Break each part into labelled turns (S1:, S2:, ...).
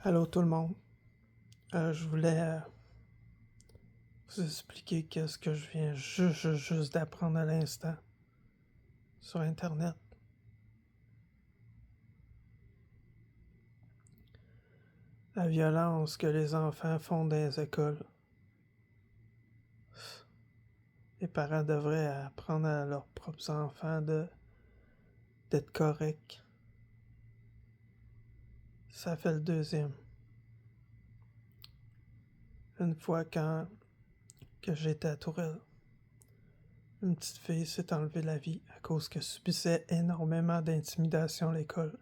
S1: Allô tout le monde. Je voulais vous expliquer qu'est-ce que je viens juste d'apprendre à l'instant sur Internet. La violence que les enfants font dans les écoles. Les parents devraient apprendre à leurs propres enfants d'être corrects. Ça fait le deuxième. Une fois que j'étais à Tourelle, une petite fille s'est enlevée la vie à cause qu'elle subissait énormément d'intimidation à l'école.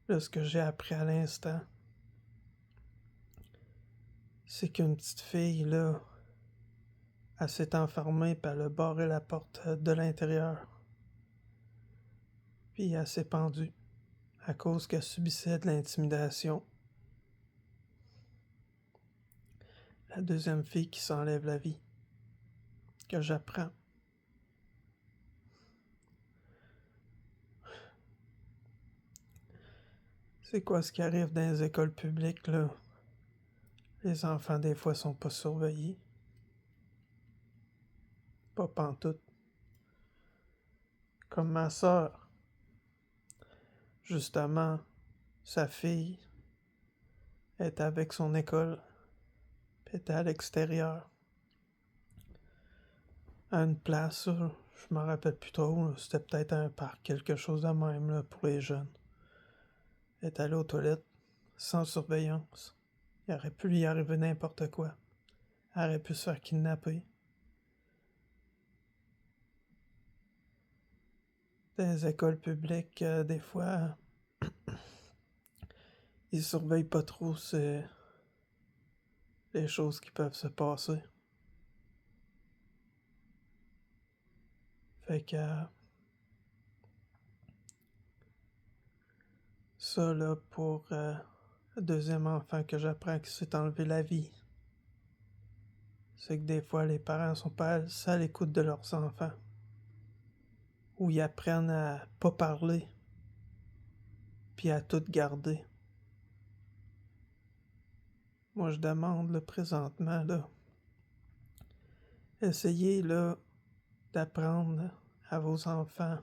S1: Là, ce que j'ai appris à l'instant, c'est qu'une petite fille, là, elle s'est enfermée et elle a barré la porte de l'intérieur. Puis elle s'est pendue à cause qu'elle subissait de l'intimidation. La deuxième fille qui s'enlève la vie, que j'apprends. C'est quoi ce qui arrive dans les écoles publiques, là? Les enfants, des fois, sont pas surveillés. Pas pantoute. Comme ma sœur. Justement, sa fille est avec son école, puis était à l'extérieur. À une place, je m'en rappelle plus trop, là, c'était peut-être un parc, quelque chose de même là, pour les jeunes. Elle est allée aux toilettes, sans surveillance. Il aurait pu lui arriver n'importe quoi. Elle aurait pu se faire kidnapper. Dans les écoles publiques, des fois, ils surveillent pas trop les choses qui peuvent se passer. Fait que ça là pour le deuxième enfant que j'apprends qui s'est enlevé la vie. C'est que des fois les parents sont pas assez à l'écoute de leurs enfants. Ou ils apprennent à pas parler. Puis à tout garder. Moi je demande là présentement là. Essayez là d'apprendre à vos enfants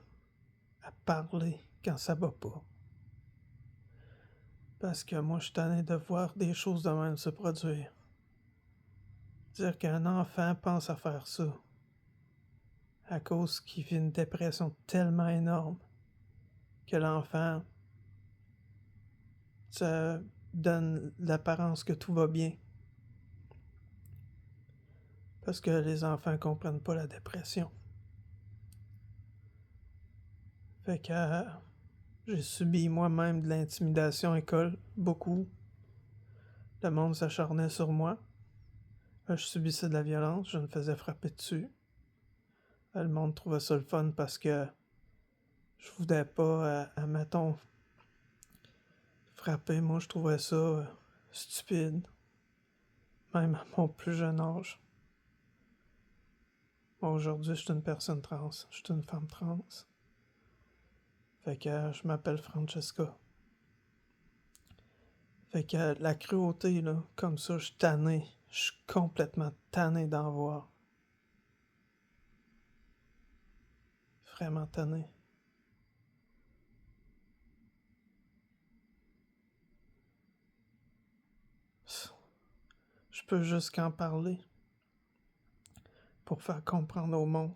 S1: à parler quand ça va pas. Parce que moi, je suis tanné de voir des choses de même se produire. Dire qu'un enfant pense à faire ça à cause qu'il vit une dépression tellement énorme que l'enfant se donne l'apparence que tout va bien. Parce que les enfants comprennent pas la dépression. Fait que j'ai subi moi-même de l'intimidation à l'école, beaucoup. Le monde s'acharnait sur moi. Je subissais de la violence, je me faisais frapper dessus. Le monde trouvait ça le fun parce que je voulais pas, admettons, frapper. Moi, je trouvais ça stupide, même à mon plus jeune âge. Moi, aujourd'hui, je suis une personne trans, je suis une femme trans. Fait que je m'appelle Francesca. Fait que la cruauté, là, comme ça, je suis tanné. Je suis complètement tanné d'en voir. Vraiment tanné. Je peux juste qu'en parler pour faire comprendre au monde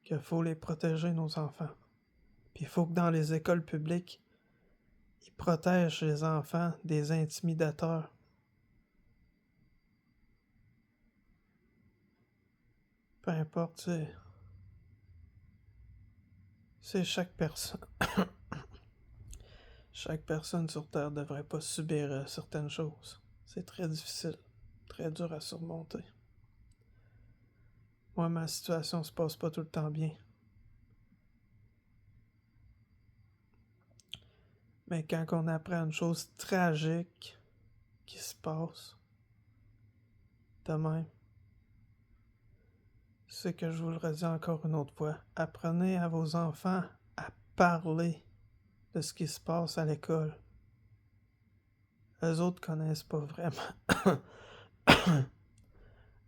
S1: qu'il faut les protéger, nos enfants. Puis il faut que dans les écoles publiques, ils protègent les enfants des intimidateurs. Peu importe, c'est chaque personne. Chaque personne sur Terre devrait pas subir certaines choses. C'est très difficile, très dur à surmonter. Moi, ma situation se passe pas tout le temps bien. Mais quand on apprend une chose tragique qui se passe, de même, c'est que je vous le redis encore une autre fois, apprenez à vos enfants à parler de ce qui se passe à l'école. eux autres connaissent pas vraiment.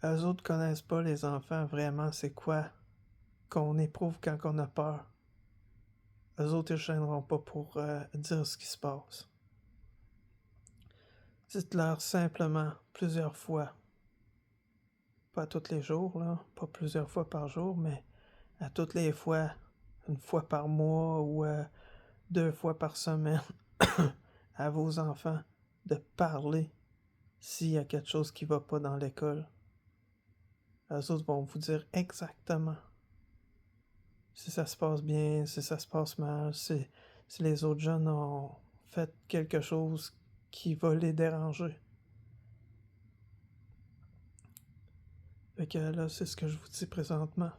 S1: Eux autres connaissent pas les enfants vraiment c'est quoi qu'on éprouve quand on a peur. Eux autres, ils ne gêneront pas pour dire ce qui se passe. Dites-leur simplement plusieurs fois, pas tous les jours, là, pas plusieurs fois par jour, mais à toutes les fois, une fois par mois ou 2 fois par semaine, à vos enfants de parler s'il y a quelque chose qui va pas dans l'école. Eux autres vont vous dire exactement si ça se passe bien, si ça se passe mal, si les autres jeunes ont fait quelque chose qui va les déranger. Fait que là, c'est ce que je vous dis présentement.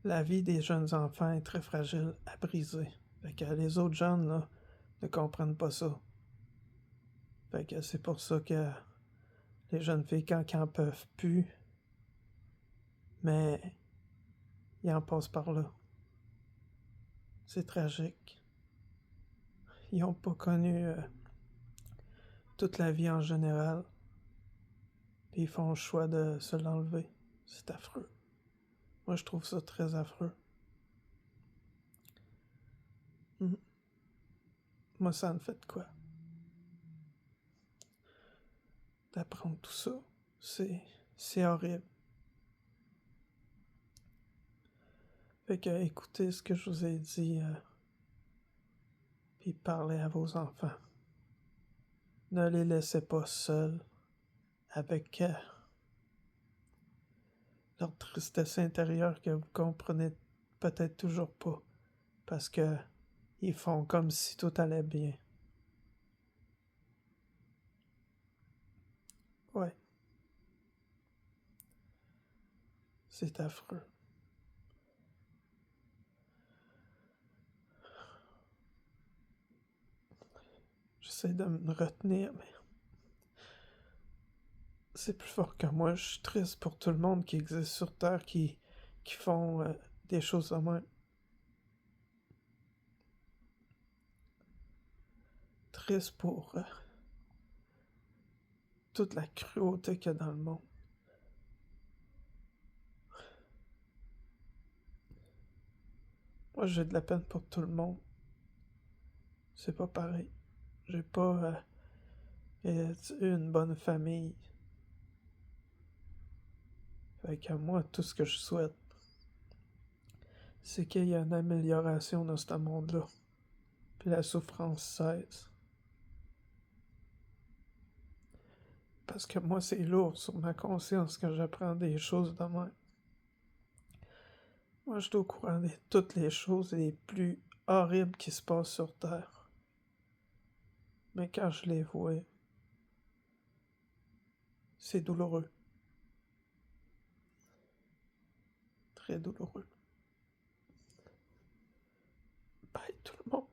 S1: La vie des jeunes enfants est très fragile à briser. Fait que les autres jeunes, là, ne comprennent pas ça. Fait que c'est pour ça que les jeunes filles, quand ils en peuvent plus, mais ils en passent par là. C'est tragique. Ils n'ont pas connu toute la vie en général. Puis ils font le choix de se l'enlever. C'est affreux. Moi, je trouve ça très affreux. Moi, ça me fait de quoi? D'apprendre tout ça. C'est horrible. Fait que écoutez ce que je vous ai dit, puis parlez à vos enfants. Ne les laissez pas seuls avec leur tristesse intérieure que vous comprenez peut-être toujours pas, parce que ils font comme si tout allait bien. Ouais, c'est affreux. J'essaie de me retenir, mais c'est plus fort que moi. Je suis triste pour tout le monde qui existe sur Terre qui font des choses de même. Triste pour toute la cruauté qu'il y a dans le monde. Moi, j'ai de la peine pour tout le monde. C'est pas pareil. J'ai pas eu une bonne famille. Fait que moi, tout ce que je souhaite, c'est qu'il y ait une amélioration dans ce monde-là. Puis la souffrance cesse. Parce que moi, c'est lourd sur ma conscience quand j'apprends des choses de même. Moi, je suis au courant de toutes les choses les plus horribles qui se passent sur Terre. Mais quand je les vois, c'est douloureux. Très douloureux. Bye tout le monde.